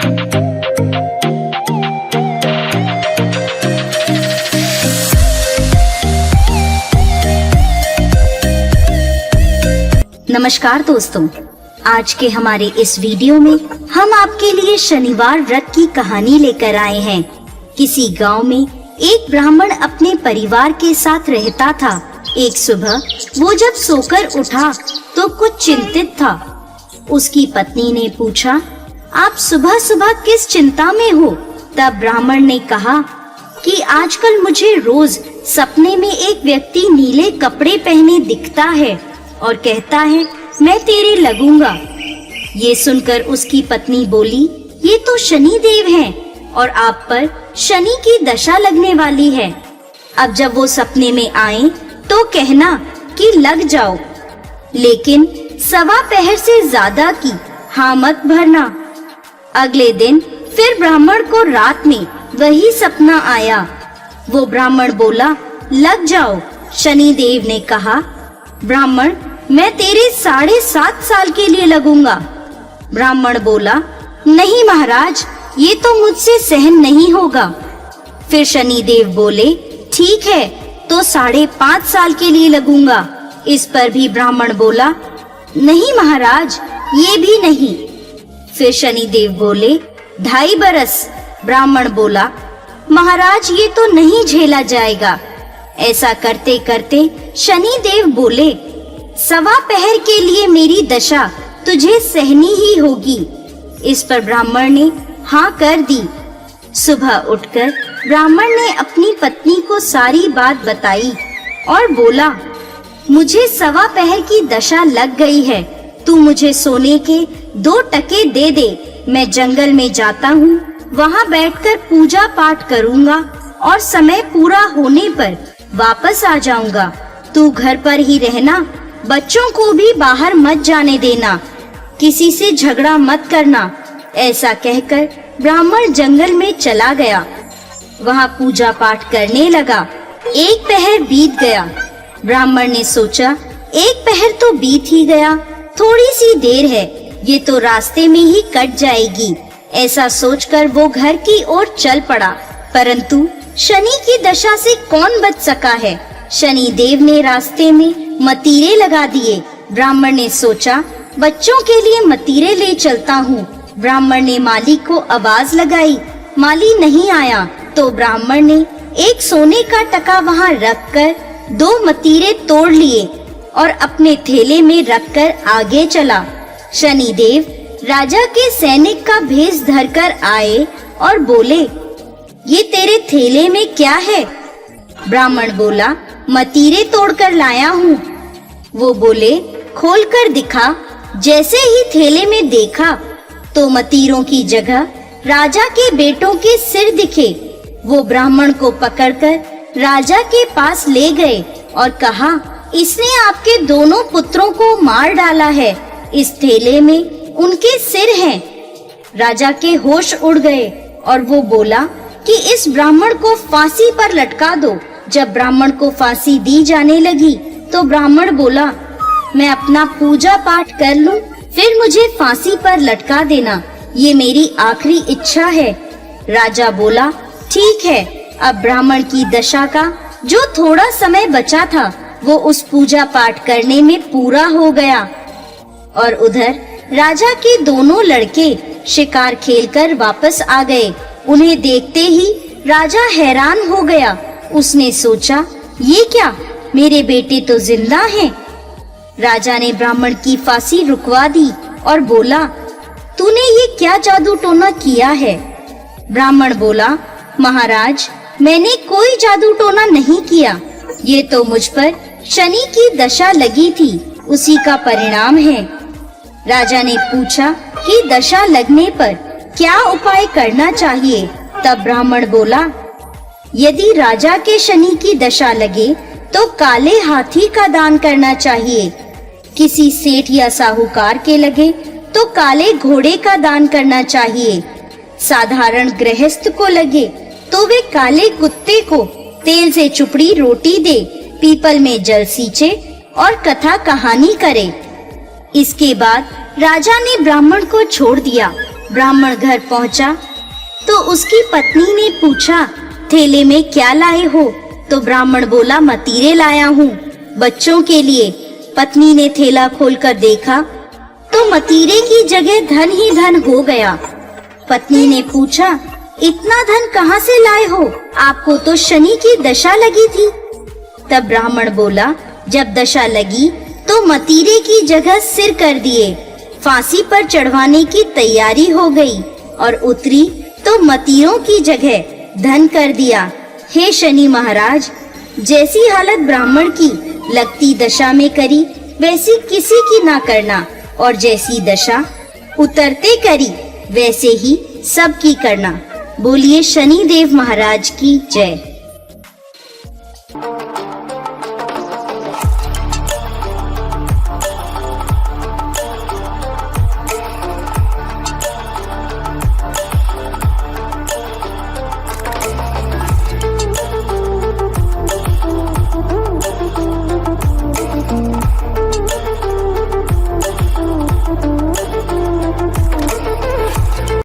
नमस्कार दोस्तों, आज के हमारे इस वीडियो में हम आपके लिए शनिवार व्रत की कहानी लेकर आए हैं। किसी गांव में एक ब्राह्मण अपने परिवार के साथ रहता था। एक सुबह वो जब सोकर उठा तो कुछ चिंतित था। उसकी पत्नी ने पूछा, आप सुबह सुबह किस चिंता में हो? तब ब्राह्मण ने कहा कि आजकल मुझे रोज सपने में एक व्यक्ति नीले कपड़े पहने दिखता है और कहता है, मैं तेरे लगूंगा। ये सुनकर उसकी पत्नी बोली, ये तो शनि देव हैं और आप पर शनि की दशा लगने वाली है। अब जब वो सपने में आए तो कहना कि लग जाओ, लेकिन 1.25 पहर से ज्यादा की हाँ मत भरना। अगले दिन फिर ब्राह्मण को रात में वही सपना आया। वो ब्राह्मण बोला, लग जाओ। शनि देव ने कहा, ब्राह्मण, मैं तेरे 7.5 साल के लिए लगूंगा। ब्राह्मण बोला, नहीं महाराज, ये तो मुझसे सहन नहीं होगा। फिर शनि देव बोले, ठीक है, तो 5.5 साल के लिए लगूंगा। इस पर भी ब्राह्मण बोला, नहीं महाराज, ये भी नहीं। फिर शनि देव बोले, 2.5 बरस। ब्राह्मण बोला, महाराज, ये तो नहीं झेला जाएगा। ऐसा करते करते शनि देव बोले, 1.25 पहर के लिए मेरी दशा तुझे सहनी ही होगी। इस पर ब्राह्मण ने हाँ कर दी। सुबह उठकर ब्राह्मण ने अपनी पत्नी को सारी बात बताई और बोला, मुझे 1.25 पहर की दशा लग गई है। तू मुझे सोने के 2 टके दे दे। मैं जंगल में जाता हूँ, वहाँ बैठकर पूजा पाठ करूँगा और समय पूरा होने पर वापस आ जाऊँगा। तू घर पर ही रहना, बच्चों को भी बाहर मत जाने देना, किसी से झगड़ा मत करना। ऐसा कहकर ब्राह्मण जंगल में चला गया। वहाँ पूजा पाठ करने लगा। 1 पहर बीत गया। ब्राह्मण ने सोचा, 1 पहर तो बीत ही गया, थोड़ी सी देर है, ये तो रास्ते में ही कट जाएगी। ऐसा सोचकर वो घर की ओर चल पड़ा। परंतु शनि की दशा से कौन बच सका है? शनि देव ने रास्ते में मतीरे लगा दिए। ब्राह्मण ने सोचा, बच्चों के लिए मतीरे ले चलता हूँ। ब्राह्मण ने माली को आवाज लगाई। माली नहीं आया तो ब्राह्मण ने एक सोने का टका वहाँ रखकर 2 मतीरे तोड़ लिए और अपने थैले में रखकर आगे चला। शनि देव राजा के सैनिक का भेष धरकर आए और बोले, ये तेरे थैले में क्या है? ब्राह्मण बोला, मतीरे तोड़कर लाया हूँ। वो बोले, खोलकर दिखा। जैसे ही थैले में देखा तो मतीरों की जगह राजा के बेटों के सिर दिखे। वो ब्राह्मण को पकड़कर राजा के पास ले गए और कहा, इसने आपके दोनों पुत्रों को मार डाला है। इस थैले में उनके सिर हैं। राजा के होश उड़ गए और वो बोला कि इस ब्राह्मण को फांसी पर लटका दो। जब ब्राह्मण को फांसी दी जाने लगी तो ब्राह्मण बोला, मैं अपना पूजा पाठ कर लूं, फिर मुझे फांसी पर लटका देना, ये मेरी आखिरी इच्छा है। राजा बोला, ठीक है। अब ब्राह्मण की दशा का जो थोड़ा समय बचा था वो उस पूजा पाठ करने में पूरा हो गया। और उधर राजा के दोनों लड़के शिकार खेलकर वापस आ गए। उन्हें देखते ही राजा हैरान हो गया। उसने सोचा, ये क्या, मेरे बेटे तो जिंदा हैं। राजा ने ब्राह्मण की फांसी रुकवा दी और बोला, तूने ये क्या जादू टोना किया है? ब्राह्मण बोला, महाराज, मैंने कोई जादू टोना नहीं किया, ये तो मुझ पर शनि की दशा लगी थी, उसी का परिणाम है। राजा ने पूछा कि दशा लगने पर क्या उपाय करना चाहिए? तब ब्राह्मण बोला, यदि राजा के शनि की दशा लगे तो काले हाथी का दान करना चाहिए। किसी सेठ या साहूकार के लगे तो काले घोड़े का दान करना चाहिए। साधारण गृहस्थ को लगे तो वे काले कुत्ते को तेल से चुपड़ी रोटी दे, पीपल में जल सींचे और कथा कहानी करे। इसके बाद राजा ने ब्राह्मण को छोड़ दिया ब्राह्मण घर पहुंचा तो उसकी पत्नी ने पूछा, थैले में क्या लाए हो? तो ब्राह्मण बोला, मतीरे लाया हूँ बच्चों के लिए। पत्नी ने थैला खोलकर देखा तो मतीरे की जगह धन ही धन हो गया। पत्नी ने पूछा, इतना धन कहाँ से लाए हो? आपको तो शनि की दशा लगी थी। तब ब्राह्मण बोला, जब दशा लगी तो मतीरे की जगह सिर कर दिए, फांसी पर चढ़वाने की तैयारी हो गई और उतरी तो मतीरों की जगह धन कर दिया। हे शनि महाराज, जैसी हालत ब्राह्मण की लगती दशा में करी वैसी किसी की ना करना, और जैसी दशा उतरते करी वैसे ही सबकी करना। बोलिए शनि देव महाराज की जय।